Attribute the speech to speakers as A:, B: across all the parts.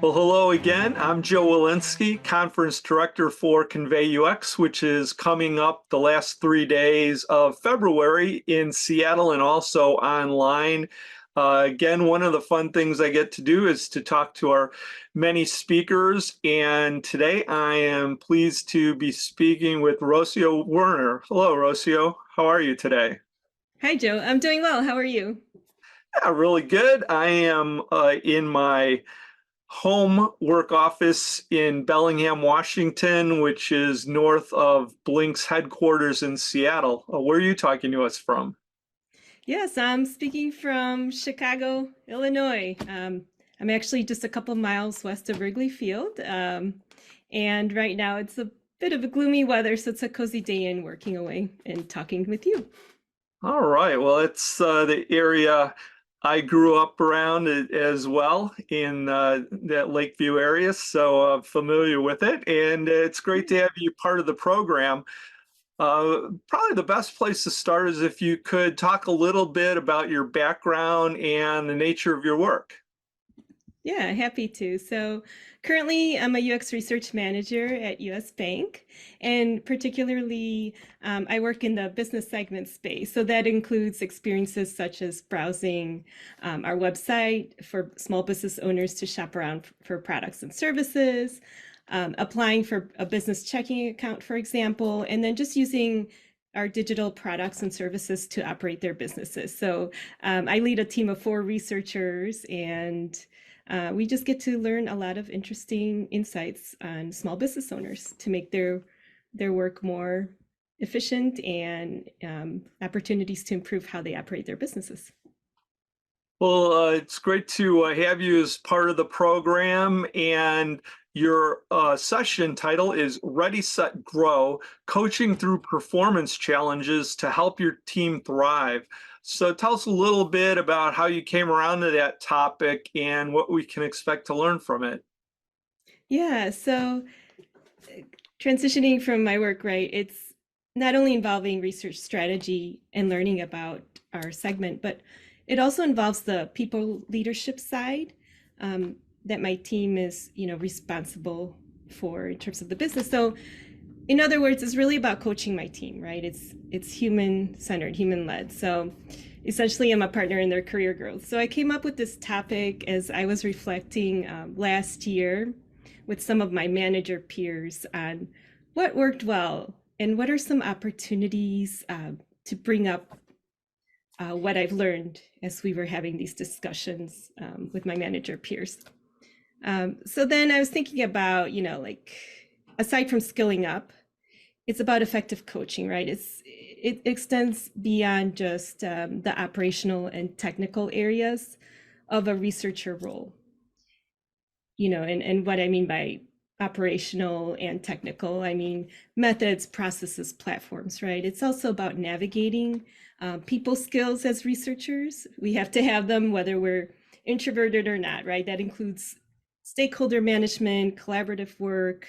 A: Well, hello again. I'm Joe Walensky, Conference Director for Convey UX, which is coming up the last 3 days of February in Seattle and also online. Again, one of the fun things I get to do is to talk to our many speakers. And today I am pleased to be speaking with Rocio Werner. Hello, Rocio. How are you today?
B: Hi, Joe. I'm doing well. How are you?
A: Yeah, really good. I am in my home work office in Bellingham, Washington, which is north of Blink's headquarters in Seattle. Where are you talking to us from?
B: Yes, I'm speaking from Chicago, Illinois. I'm actually just a couple miles west of Wrigley Field. And right now it's a bit of a gloomy weather, so it's a cozy day in working away and talking with you.
A: All right. Well, it's the area I grew up around as well in that Lakeview area, so familiar with it. And it's great to have you part of the program. Probably the best place to start is if you could talk a little bit about your background and the nature of your work.
B: Yeah, happy to. So currently, I'm a UX research manager at US Bank, and particularly, I work in the business segment space. So that includes experiences such as browsing our website for small business owners to shop around for products and services, applying for a business checking account, for example, and then just using our digital products and services to operate their businesses. So I lead a team of 4 researchers, and we just get to learn a lot of interesting insights on small business owners to make their work more efficient and opportunities to improve how they operate their businesses.
A: Well, it's great to have you as part of the program. And your session title is Ready, Set, Grow, Coaching Through Performance Challenges to Help Your Team Thrive. So tell us a little bit about how you came around to that topic and what we can expect to learn from it.
B: Yeah, so transitioning from my work, right, it's not only involving research strategy and learning about our segment, but it also involves the people leadership side that my team is, responsible for in terms of the business. So, in other words, it's really about coaching my team, right? It's human centered, human led. So, essentially, I'm a partner in their career growth. So, I came up with this topic as I was reflecting last year with some of my manager peers on what worked well and what are some opportunities to bring up what I've learned as we were having these discussions with my manager peers. So then I was thinking about, like aside from skilling up, it's about effective coaching, right? It extends beyond just the operational and technical areas of a researcher role. And what I mean by operational and technical, I mean methods, processes, platforms, right? It's also about navigating people skills as researchers. We have to have them whether we're introverted or not, right? That includes stakeholder management, collaborative work,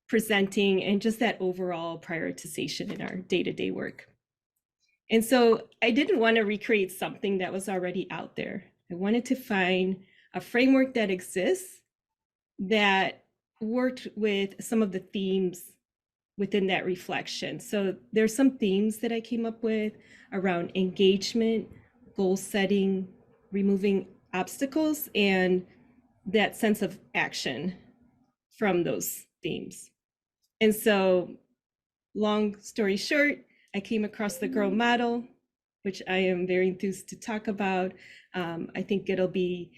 B: presenting, and just that overall prioritization in our day-to-day work. And so I didn't want to recreate something that was already out there. I wanted to find a framework that exists that worked with some of the themes within that reflection. So there's some themes that I came up with around engagement, goal setting, removing obstacles, and that sense of action from those themes. And so, long story short, I came across the GROW model, which I am very enthused to talk about. I think it'll be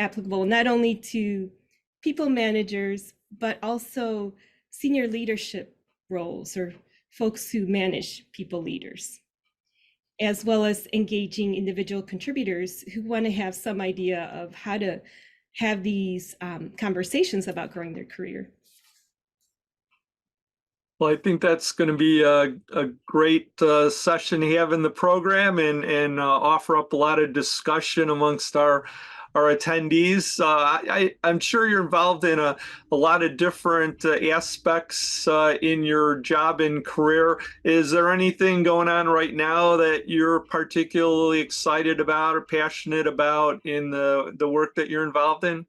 B: applicable not only to people managers, but also senior leadership roles or folks who manage people leaders, as well as engaging individual contributors who want to have some idea of how to have these conversations about growing their career.
A: Well, I think that's going to be a great session to have in the program and offer up a lot of discussion amongst our attendees. I'm sure you're involved in a lot of different aspects in your job and career. Is there anything going on right now that you're particularly excited about or passionate about in the work that you're involved in?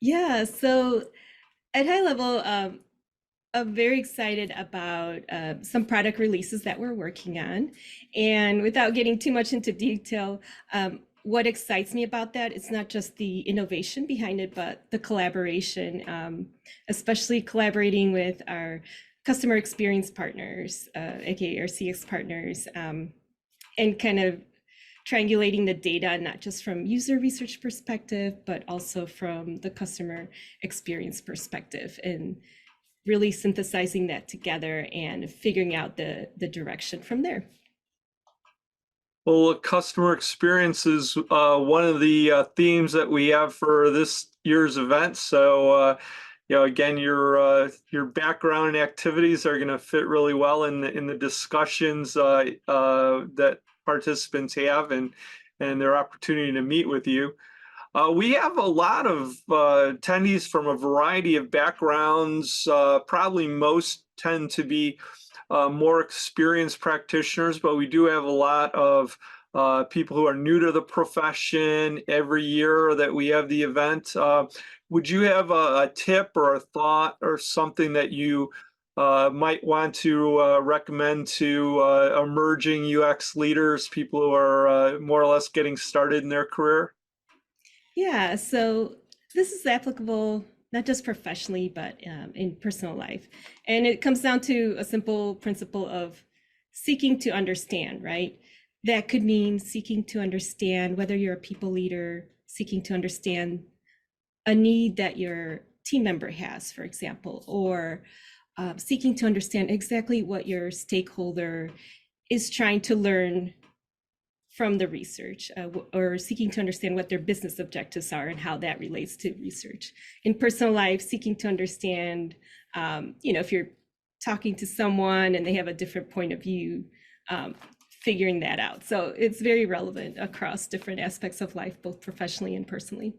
B: Yeah, so at high level, I'm very excited about some product releases that we're working on. And without getting too much into detail, what excites me about that, it's not just the innovation behind it, but the collaboration, especially collaborating with our customer experience partners, aka our CX partners, and kind of triangulating the data, not just from user research perspective, but also from the customer experience perspective, and really synthesizing that together and figuring out the direction from there.
A: Well, customer experience is one of the themes that we have for this year's event. So, again, your background and activities are going to fit really well in the discussions that participants have and their opportunity to meet with you. We have a lot of attendees from a variety of backgrounds. Probably most tend to be more experienced practitioners, but we do have a lot of people who are new to the profession every year that we have the event. Would you have a tip or a thought or something that you might want to recommend to emerging UX leaders, people who are more or less getting started in their career?
B: Yeah, so this is applicable not just professionally, but in personal life. And it comes down to a simple principle of seeking to understand, right? That could mean seeking to understand whether you're a people leader, seeking to understand a need that your team member has, for example, or seeking to understand exactly what your stakeholder is trying to learn from the research, or seeking to understand what their business objectives are and how that relates to research. In personal life, seeking to understand, if you're talking to someone and they have a different point of view, figuring that out. So it's very relevant across different aspects of life, both professionally and personally.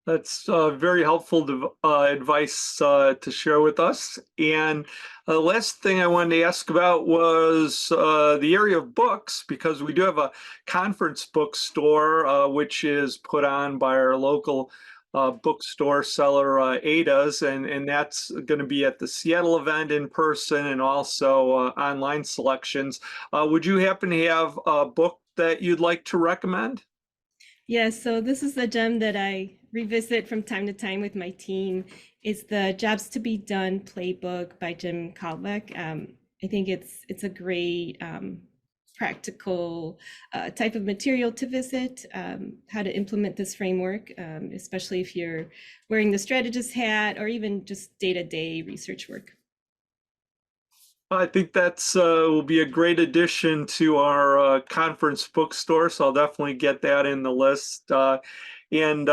A: That's very helpful advice to share with us. And the last thing I wanted to ask about was the area of books, because we do have a conference bookstore, which is put on by our local bookstore seller, Ada's, and that's going to be at the Seattle event in person and also online selections. Would you happen to have a book that you'd like to recommend?
B: Yeah, so this is a gem that I revisit from time to time with my team. It's the Jobs to Be Done playbook by Jim Kalbeck. I think it's a great practical type of material to visit, how to implement this framework, especially if you're wearing the strategist hat or even just day-to-day research work.
A: I think that's will be a great addition to our conference bookstore, so I'll definitely get that in the list. And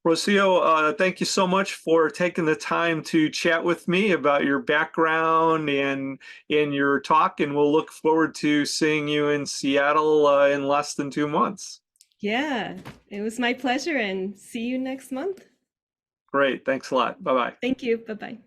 A: Rocio, thank you so much for taking the time to chat with me about your background and in your talk, and we'll look forward to seeing you in Seattle in less than 2 months.
B: Yeah, it was my pleasure, and see you next month.
A: Great, thanks a lot. Bye bye.
B: Thank you. Bye-bye.